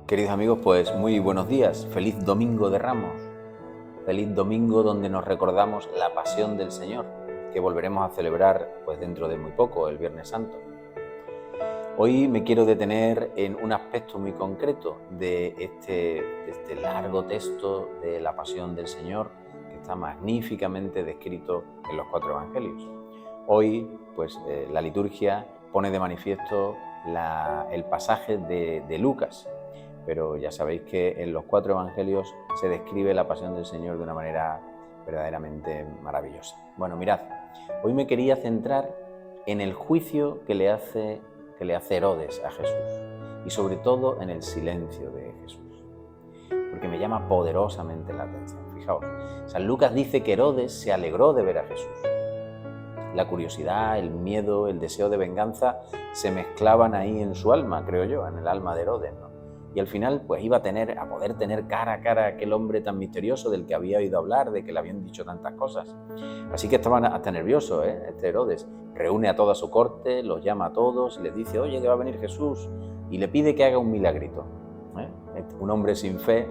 Queridos amigos, pues muy buenos días, feliz Domingo de Ramos, feliz domingo donde nos recordamos la Pasión del Señor, que volveremos a celebrar pues dentro de muy poco, el Viernes Santo. Hoy me quiero detener en un aspecto muy concreto de este largo texto de la Pasión del Señor, que está magníficamente descrito en los 4 Evangelios. Hoy, pues la liturgia pone de manifiesto el pasaje de Lucas, pero ya sabéis que en los 4 Evangelios se describe la Pasión del Señor de una manera verdaderamente maravillosa. Bueno, mirad, hoy me quería centrar en el juicio que le hace Herodes a Jesús y sobre todo en el silencio de Jesús, porque me llama poderosamente la atención. Fijaos, San Lucas dice que Herodes se alegró de ver a Jesús. La curiosidad, el miedo, el deseo de venganza se mezclaban ahí en su alma, creo yo, en el alma de Herodes, ¿no? Y al final pues iba a poder tener cara a cara a aquel hombre tan misterioso del que había oído hablar, de que le habían dicho tantas cosas. Así que estaban hasta nerviosos, este Herodes. Reúne a toda su corte, los llama a todos, les dice, oye, que va a venir Jesús, y le pide que haga un milagrito. Un hombre sin fe,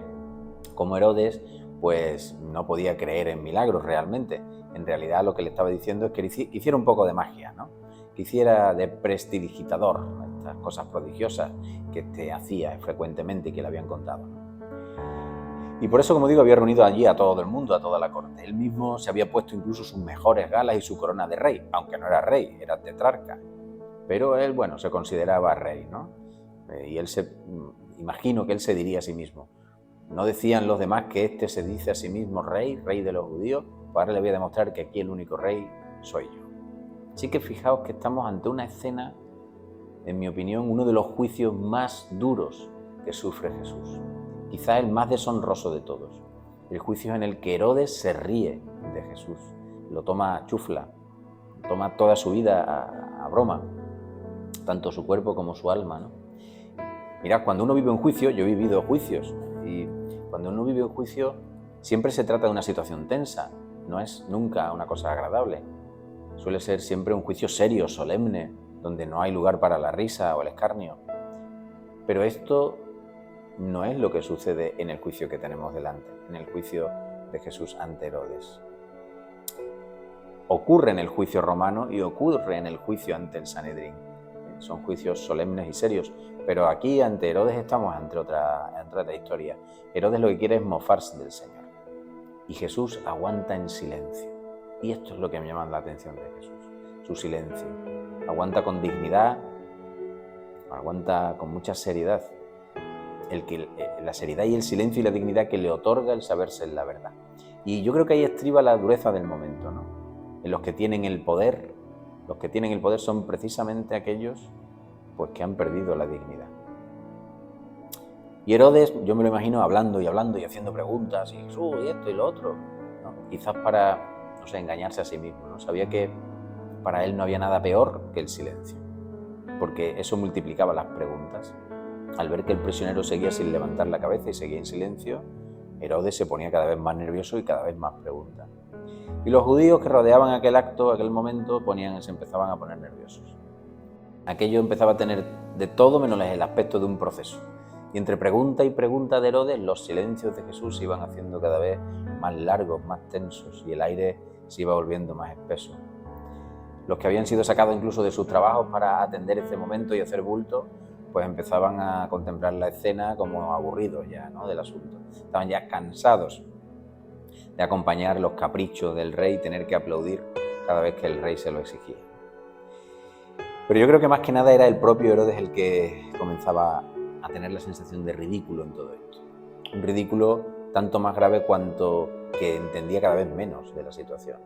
como Herodes, pues no podía creer en milagros realmente. En realidad lo que le estaba diciendo es que hiciera un poco de magia, ¿no? Que hiciera de prestidigitador, estas cosas prodigiosas que hacía frecuentemente y que le habían contado. Y por eso, como digo, había reunido allí a todo el mundo, a toda la corte. Él mismo se había puesto incluso sus mejores galas y su corona de rey, aunque no era rey, era tetrarca. Pero él, bueno, se consideraba rey, ¿no? Y imagino que él se diría a sí mismo. ¿No decían los demás que este se dice a sí mismo rey de los judíos? Pues ahora le voy a demostrar que aquí el único rey soy yo. Así que fijaos que estamos ante una escena, en mi opinión, uno de los juicios más duros que sufre Jesús. Quizá el más deshonroso de todos. El juicio en el que Herodes se ríe de Jesús. Lo toma a chufla, toma toda su vida a broma, tanto su cuerpo como su alma, ¿no? Mirad, cuando uno vive un juicio, yo he vivido juicios, y cuando uno vive un juicio siempre se trata de una situación tensa, no es nunca una cosa agradable. Suele ser siempre un juicio serio, solemne, donde no hay lugar para la risa o el escarnio. Pero esto no es lo que sucede en el juicio que tenemos delante, en el juicio de Jesús ante Herodes. Ocurre en el juicio romano y ocurre en el juicio ante el Sanedrín. Son juicios solemnes y serios, pero aquí ante Herodes estamos ante otra historia. Herodes lo que quiere es mofarse del Señor y Jesús aguanta en silencio. Y esto es lo que me llama la atención de Jesús, su silencio. Aguanta con dignidad, aguanta con mucha seriedad. La seriedad y el silencio y la dignidad que le otorga el saberse en la verdad. Y yo creo que ahí estriba la dureza del momento, ¿no? En los que tienen el poder. Los que tienen el poder son precisamente aquellos pues, que han perdido la dignidad. Y Herodes, yo me lo imagino hablando y haciendo preguntas, y Jesús, y esto y lo otro, ¿no? Quizás para, no sé, engañarse a sí mismo, ¿no? Sabía que para él no había nada peor que el silencio, porque eso multiplicaba las preguntas. Al ver que el prisionero seguía sin levantar la cabeza y seguía en silencio, Herodes se ponía cada vez más nervioso y cada vez más preguntas. Y los judíos que rodeaban aquel acto, aquel momento, se empezaban a poner nerviosos. Aquello empezaba a tener de todo menos el aspecto de un proceso. Y entre pregunta y pregunta de Herodes, los silencios de Jesús se iban haciendo cada vez más largos, más tensos, y el aire se iba volviendo más espeso. Los que habían sido sacados incluso de sus trabajos para atender este momento y hacer bulto, pues empezaban a contemplar la escena como aburridos ya, ¿no?, del asunto. Estaban ya cansados de acompañar los caprichos del rey y tener que aplaudir cada vez que el rey se lo exigía. Pero yo creo que más que nada era el propio Herodes el que comenzaba a tener la sensación de ridículo en todo esto. Un ridículo tanto más grave cuanto que entendía cada vez menos de la situación.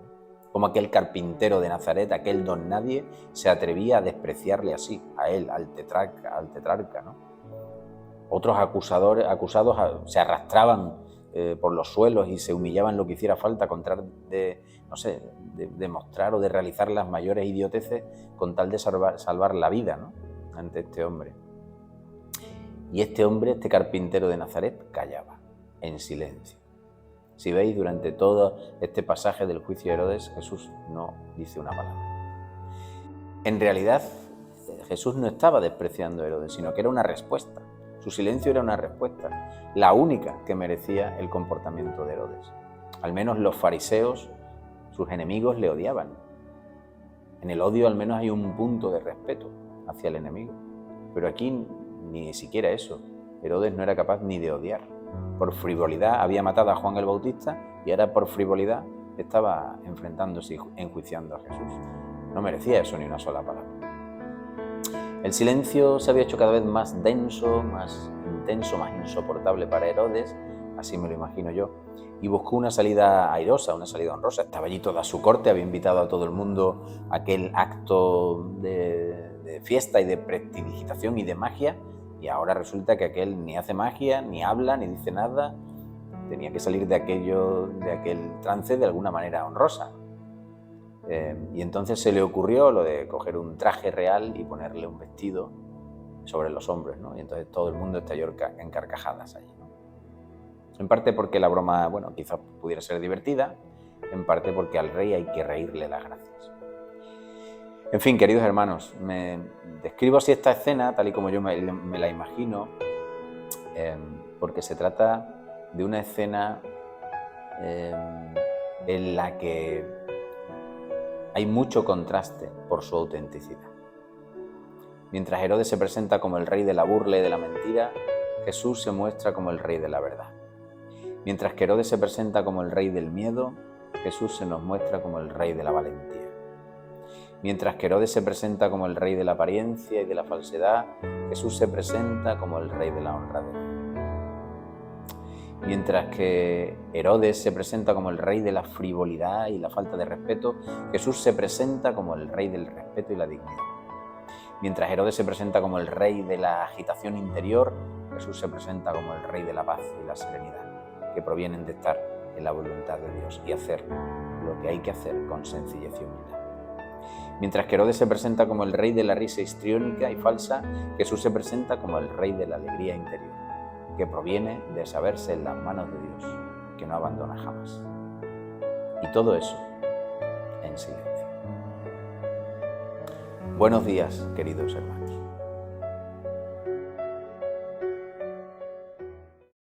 Como aquel carpintero de Nazaret, aquel don nadie, se atrevía a despreciarle así, a él, al tetrarca, ¿no? Otros acusados se arrastraban por los suelos y se humillaban lo que hiciera falta con tal de mostrar o de realizar las mayores idioteces con tal de salvar la vida, ¿no?, ante este hombre. Y este hombre, este carpintero de Nazaret, callaba, en silencio. Si veis, durante todo este pasaje del juicio de Herodes, Jesús no dice una palabra. En realidad, Jesús no estaba despreciando a Herodes, sino que era una respuesta. Su silencio era una respuesta, la única que merecía el comportamiento de Herodes. Al menos los fariseos, sus enemigos, le odiaban. En el odio al menos hay un punto de respeto hacia el enemigo. Pero aquí ni siquiera eso. Herodes no era capaz ni de odiar. Por frivolidad había matado a Juan el Bautista y ahora por frivolidad estaba enfrentándose y enjuiciando a Jesús. No merecía eso ni una sola palabra. El silencio se había hecho cada vez más denso, más intenso, más insoportable para Herodes, así me lo imagino yo, y buscó una salida airosa, una salida honrosa. Estaba allí toda su corte, había invitado a todo el mundo a aquel acto de fiesta y de prestidigitación y de magia, y ahora resulta que aquel ni hace magia, ni habla, ni dice nada. Tenía que salir de aquel trance de alguna manera honrosa. Y entonces se le ocurrió lo de coger un traje real y ponerle un vestido sobre los hombros, ¿no? Y entonces todo el mundo estalló en carcajadas allí, ¿no? En parte porque la broma, bueno, quizás pudiera ser divertida, en parte porque al rey hay que reírle las gracias. En fin, queridos hermanos, me describo así esta escena tal y como yo me la imagino, porque se trata de una escena en la que hay mucho contraste por su autenticidad. Mientras Herodes se presenta como el rey de la burla y de la mentira, Jesús se muestra como el rey de la verdad. Mientras que Herodes se presenta como el rey del miedo, Jesús se nos muestra como el rey de la valentía. Mientras que Herodes se presenta como el rey de la apariencia y de la falsedad, Jesús se presenta como el rey de la honradez. Mientras que Herodes se presenta como el rey de la frivolidad y la falta de respeto, Jesús se presenta como el rey del respeto y la dignidad. Mientras Herodes se presenta como el rey de la agitación interior, Jesús se presenta como el rey de la paz y la serenidad, que provienen de estar en la voluntad de Dios y hacer lo que hay que hacer con sencillez y humildad. Mientras que Herodes se presenta como el rey de la risa histriónica y falsa, Jesús se presenta como el rey de la alegría interior, que proviene de saberse en las manos de Dios, que no abandona jamás. Y todo eso en silencio. Buenos días, queridos hermanos.